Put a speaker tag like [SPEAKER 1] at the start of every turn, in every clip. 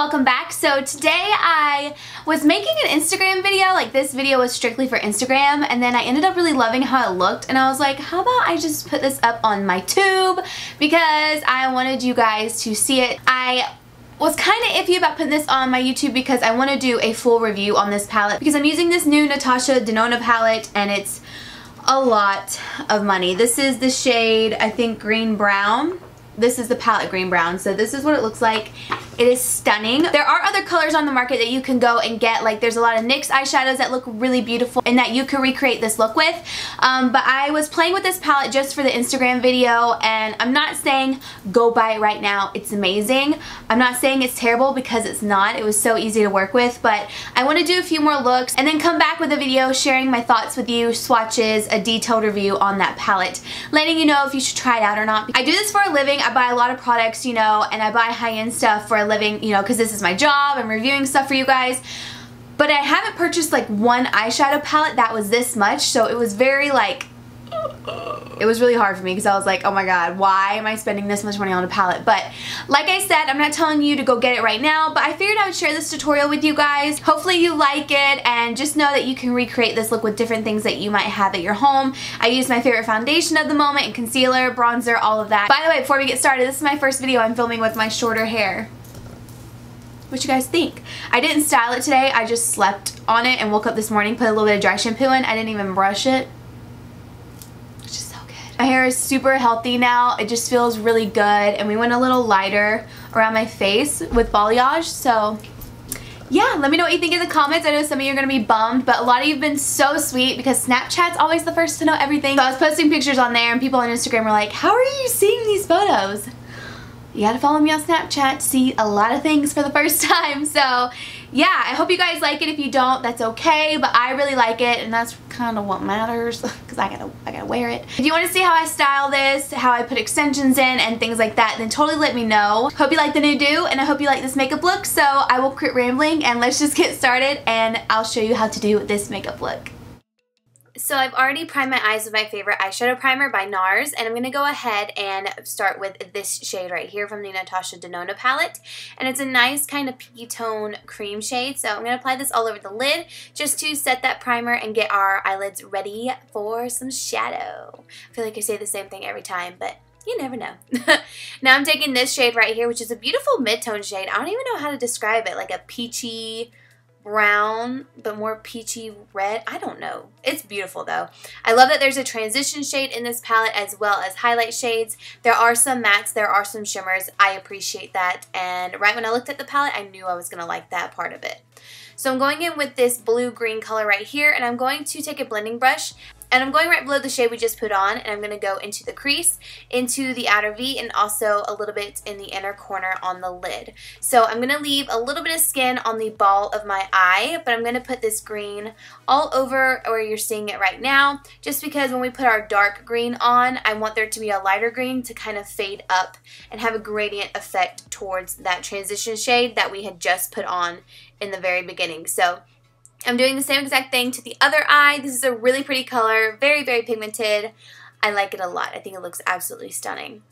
[SPEAKER 1] welcome back. So today I was making an Instagram video. Like, this video was strictly for Instagram, and then I ended up really loving how it looked, and I was like, how about I just put this up on my tube because I wanted you guys to see it. I was kind of iffy about putting this on my YouTube because I want to do a full review on this palette because I'm using this new Natasha Denona palette, and it's a lot of money. This is the shade, I think, green brown. This is the palette green brown, so this is what it looks like. It is stunning. There are other colors on the market that you can go and get. Like, there's a lot of NYX eyeshadows that look really beautiful and that you can recreate this look with. But I was playing with this palette just for the Instagram video, and I'm not saying go buy it right now. It's amazing. I'm not saying it's terrible because it's not. It was so easy to work with, but I want to do a few more looks and then come back with a video sharing my thoughts with you, swatches, a detailed review on that palette, letting you know if you should try it out or not. I do this for a living. I buy a lot of products, you know, and I buy high-end stuff for a living, you know, because this is my job. I'm reviewing stuff for you guys. But I haven't purchased like one eyeshadow palette that was this much, so it was very like, it was really hard for me because I was like, oh my god, why am I spending this much money on a palette? But like I said, I'm not telling you to go get it right now, but I figured I would share this tutorial with you guys. Hopefully you like it, and just know that you can recreate this look with different things that you might have at your home. I used my favorite foundation of the moment and concealer, bronzer, all of that. By the way, before we get started, this is my first video I'm filming with my shorter hair. What you guys think? I didn't style it today. I just slept on it and woke up this morning, put a little bit of dry shampoo in. I didn't even brush it. My hair is super healthy now. It just feels really good, and we went a little lighter around my face with balayage, so yeah, let me know what you think in the comments. I know some of you are going to be bummed, but a lot of you have been so sweet because Snapchat's always the first to know everything. So I was posting pictures on there, and people on Instagram were like, how are you seeing these photos? You gotta follow me on Snapchat to see a lot of things for the first time. So yeah, I hope you guys like it. If you don't, that's okay, but I really like it, and that's kind of what matters because I gotta wear it. If you want to see how I style this, how I put extensions in and things like that, then totally let me know. Hope you like the new do, and I hope you like this makeup look. So I will quit rambling and let's just get started, and I'll show you how to do this makeup look. So I've already primed my eyes with my favorite eyeshadow primer by NARS, and I'm going to go ahead and start with this shade right here from the Natasha Denona palette. And it's a nice kind of pinky tone cream shade, so I'm going to apply this all over the lid just to set that primer and get our eyelids ready for some shadow. I feel like I say the same thing every time, but you never know. Now I'm taking this shade right here, which is a beautiful mid-tone shade. I don't even know how to describe it, like a peachy brown, but more peachy red. I don't know. It's beautiful though. I love that there's a transition shade in this palette as well as highlight shades. There are some mattes, there are some shimmers. I appreciate that, and right when I looked at the palette, I knew I was gonna like that part of it. So I'm going in with this blue-green color right here, and I'm going to take a blending brush, and I'm going right below the shade we just put on, and I'm going to go into the crease, into the outer V, and also a little bit in the inner corner on the lid. So I'm going to leave a little bit of skin on the ball of my eye, but I'm going to put this green all over where you're seeing it right now, just because when we put our dark green on, I want there to be a lighter green to kind of fade up and have a gradient effect towards that transition shade that we had just put on in the very beginning. So I'm doing the same exact thing to the other eye. This is a really pretty color, very, very pigmented. I like it a lot. I think it looks absolutely stunning.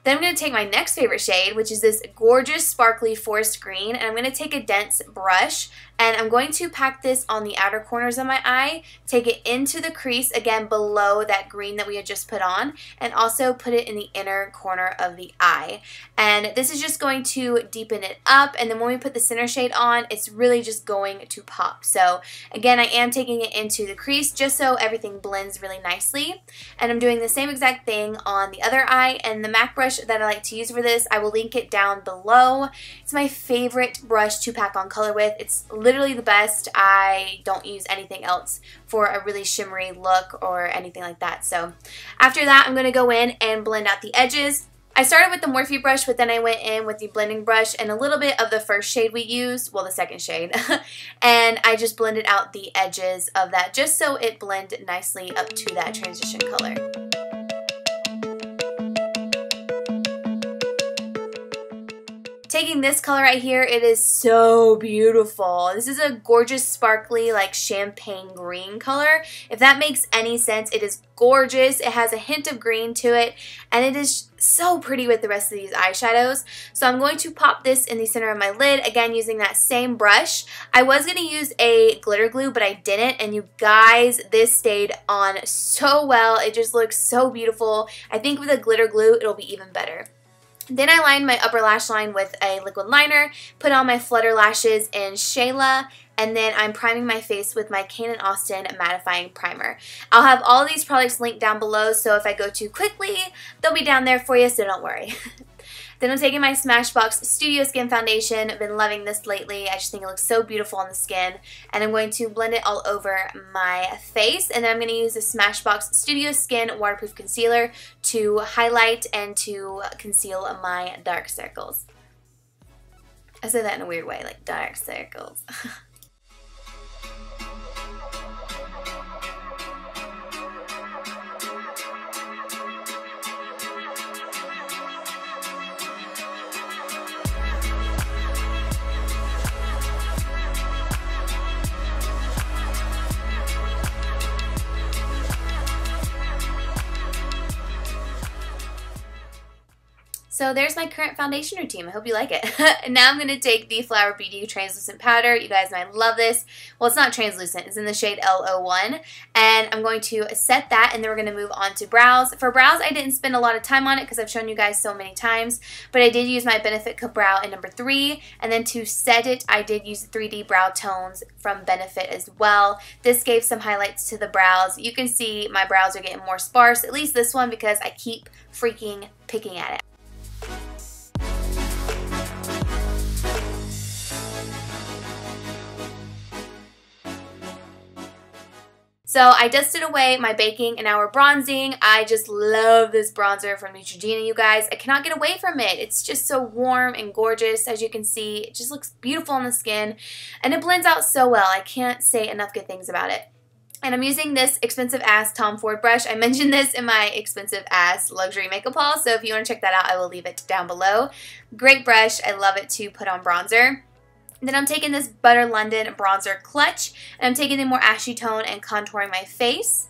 [SPEAKER 1] Then I'm going to take my next favorite shade, which is this gorgeous sparkly forest green, and I'm going to take a dense brush, and I'm going to pack this on the outer corners of my eye, take it into the crease, again below that green that we had just put on, and also put it in the inner corner of the eye. And this is just going to deepen it up, and then when we put the center shade on, it's really just going to pop. So again, I am taking it into the crease just so everything blends really nicely. And I'm doing the same exact thing on the other eye, and the MAC brush that I like to use for this, I will link it down below. It's my favorite brush to pack on color with. It's literally the best. I don't use anything else for a really shimmery look or anything like that. So after that, I'm going to go in and blend out the edges. I started with the Morphe brush, but then I went in with the blending brush and a little bit of the first shade we used, well, the second shade, and I just blended out the edges of that just so it blended nicely up to that transition color. taking this color right here. It is so beautiful. This is a gorgeous, sparkly, like champagne green color. If that makes any sense, it is gorgeous. It has a hint of green to it, and it is so pretty with the rest of these eyeshadows. So I'm going to pop this in the center of my lid, again using that same brush. I was going to use a glitter glue, but I didn't, and you guys, this stayed on so well. It just looks so beautiful. I think with a glitter glue, it'll be even better. Then I lined my upper lash line with a liquid liner, put on my Flutter lashes in Shayla, and then I'm priming my face with my Kane & Austin mattifying primer. I'll have all of these products linked down below, so if I go too quickly, they'll be down there for you, so don't worry. Then I'm taking my Smashbox Studio Skin Foundation. I've been loving this lately. I just think it looks so beautiful on the skin. And I'm going to blend it all over my face. And then I'm going to use the Smashbox Studio Skin Waterproof Concealer to highlight and to conceal my dark circles. I said that in a weird way, like dark circles. So there's my current foundation routine. I hope you like it. Now I'm going to take the Flower Beauty Translucent Powder. You guys know I love this. Well, it's not translucent. It's in the shade L01. And I'm going to set that, and then we're going to move on to brows. For brows, I didn't spend a lot of time on it because I've shown you guys so many times. But I did use my Benefit Brow in number 3. And then to set it, I did use 3D Brow Tones from Benefit as well. This gave some highlights to the brows. You can see my brows are getting more sparse, at least this one, because I keep freaking picking at it. So I dusted away my baking and now we're bronzing. I just love this bronzer from Neutrogena, you guys. I cannot get away from it. It's just so warm and gorgeous, as you can see. It just looks beautiful on the skin, and it blends out so well. I can't say enough good things about it. And I'm using this expensive ass Tom Ford brush. I mentioned this in my expensive ass luxury makeup haul, so if you want to check that out, I will leave it down below. Great brush. I love it to put on bronzer. Then I'm taking this Butter London bronzer clutch, and I'm taking the more ashy tone and contouring my face.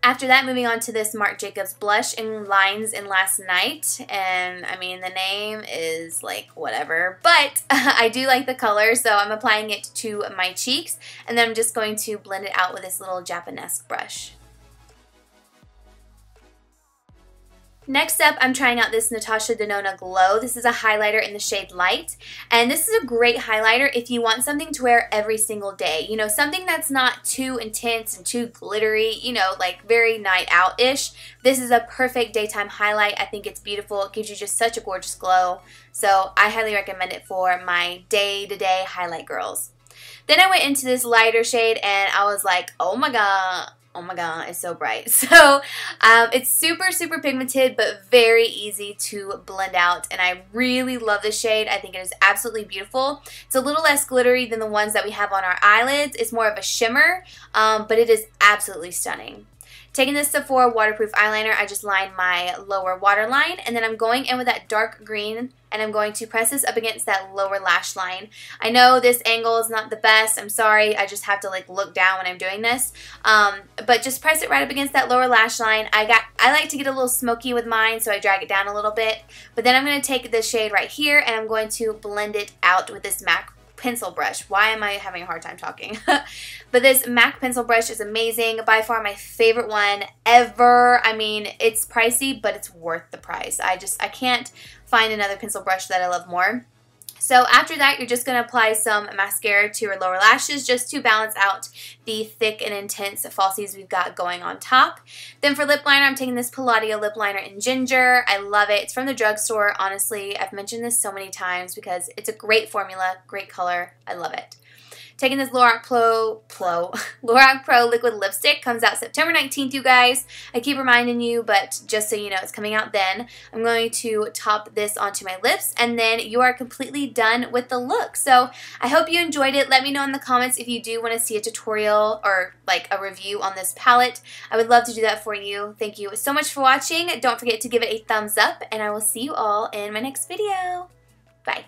[SPEAKER 1] After that, moving on to this Marc Jacobs blush in Lines in Last Night. And I mean, the name is like whatever, but I do like the color, so I'm applying it to my cheeks. And then I'm just going to blend it out with this little Japanese brush. Next up, I'm trying out this Natasha Denona Glow. This is a highlighter in the shade Light. And this is a great highlighter if you want something to wear every single day. You know, something that's not too intense and too glittery, you know, like very night out-ish. This is a perfect daytime highlight. I think it's beautiful. It gives you just such a gorgeous glow. So I highly recommend it for my day-to-day highlight girls. Then I went into this lighter shade and I was like, oh my god. Oh my god, it's so bright. So it's super, super pigmented, but very easy to blend out. And I really love this shade. I think it is absolutely beautiful. It's a little less glittery than the ones that we have on our eyelids. It's more of a shimmer, but it is absolutely stunning. Taking this Sephora waterproof eyeliner, I just lined my lower waterline, and then I'm going in with that dark green, and I'm going to press this up against that lower lash line. I know this angle is not the best. I'm sorry. I just have to like look down when I'm doing this. But just press it right up against that lower lash line. I like to get a little smoky with mine, so I drag it down a little bit. But then I'm going to take this shade right here, and I'm going to blend it out with this MAC pencil brush. Why am I having a hard time talking? But this MAC pencil brush is amazing. By far my favorite one ever. I mean, it's pricey, but it's worth the price. I can't find another pencil brush that I love more. So after that, you're just going to apply some mascara to your lower lashes just to balance out the thick and intense falsies we've got going on top. Then for lip liner, I'm taking this Palladio lip liner in Ginger. I love it. It's from the drugstore. Honestly, I've mentioned this so many times because it's a great formula, great color. I love it. taking this Lorac Pro liquid lipstick. Comes out September 19th, you guys. I keep reminding you, but just so you know, it's coming out then. I'm going to top this onto my lips, and then you are completely done with the look. So I hope you enjoyed it. Let me know in the comments if you do want to see a tutorial or like a review on this palette. I would love to do that for you. Thank you so much for watching. Don't forget to give it a thumbs up, and I will see you all in my next video. Bye.